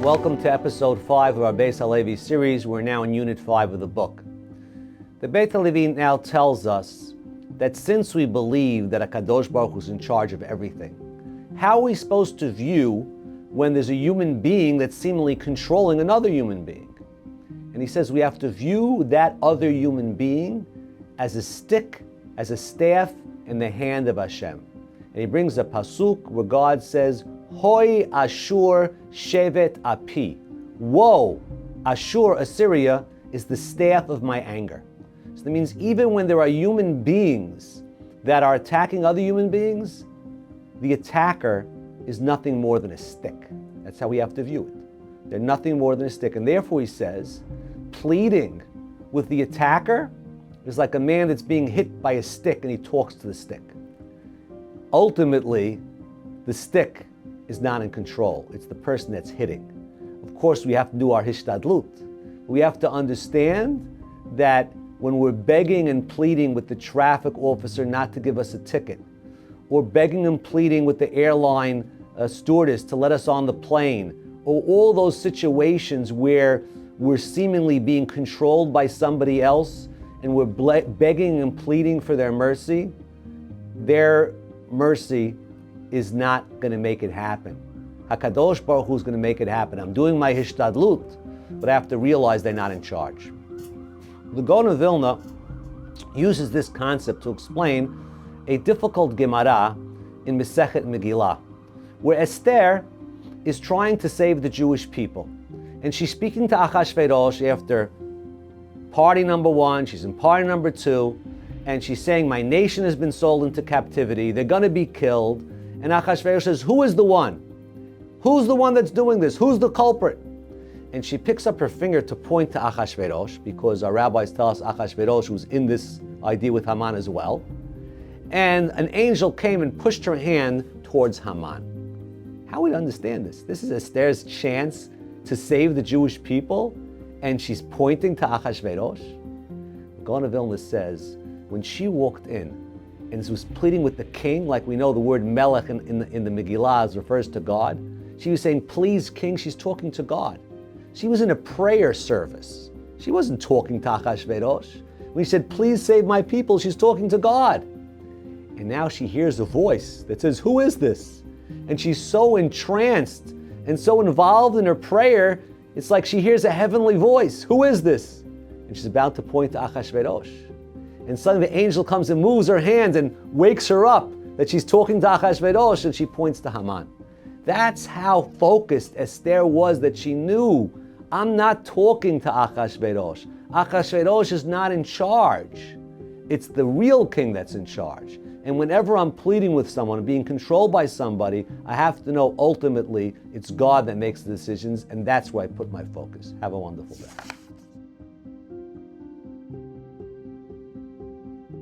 Welcome to episode 5 of our Beis Halevi series. We're now in unit 5 of the book. The Beis Halevi now tells us that since we believe that HaKadosh Baruch Hu is in charge of everything, how are we supposed to view when there's a human being that's seemingly controlling another human being? And he says we have to view that other human being as a stick, as a staff in the hand of Hashem. And he brings a pasuk where God says, Hoi Ashur Shevet Api. Woe, Ashur, Assyria, is the staff of my anger. So that means even when there are human beings that are attacking other human beings, the attacker is nothing more than a stick. That's how we have to view it. They're nothing more than a stick. And therefore he says, pleading with the attacker is like a man that's being hit by a stick and he talks to the stick. Ultimately, the stick is not in control. It's the person that's hitting. Of course, we have to do our hishtadlut. We have to understand that when we're begging and pleading with the traffic officer not to give us a ticket, or begging and pleading with the airline stewardess to let us on the plane, or all those situations where we're seemingly being controlled by somebody else and we're begging and pleading for their mercy is not going to make it happen. HaKadosh Baruch Hu is going to make it happen. I'm doing my hishtadlut, but I have to realize they're not in charge. The Gaon of Vilna uses this concept to explain a difficult Gemara in Masechet Megillah, where Esther is trying to save the Jewish people. And she's speaking to Achashverosh after party number 1, she's in party number 2, and she's saying, my nation has been sold into captivity, they're going to be killed. And Achashverosh says, who is the one? Who's the one that's doing this? Who's the culprit? And she picks up her finger to point to Achashverosh, because our rabbis tell us Achashverosh was in this idea with Haman as well. And an angel came and pushed her hand towards Haman. How would we understand this? This is Esther's chance to save the Jewish people, and she's pointing to Achashverosh. Gaon of Vilna says, when she walked in and was pleading with the king, like we know the word melech in the Megillah refers to God, she was saying, please, king. She's talking to God. She was in a prayer service. She wasn't talking to Achashverosh. When she said, please save my people, she's talking to God. And now she hears a voice that says, who is this? And she's so entranced and so involved in her prayer, it's like she hears a heavenly voice. Who is this? And she's about to point to Achashverosh. And suddenly the angel comes and moves her hands and wakes her up that she's talking to Achashverosh, and she points to Haman. That's how focused Esther was, that she knew, I'm not talking to Achashverosh. Achashverosh is not in charge. It's the real king that's in charge. And whenever I'm pleading with someone, being controlled by somebody, I have to know ultimately it's God that makes the decisions, and that's where I put my focus. Have a wonderful day.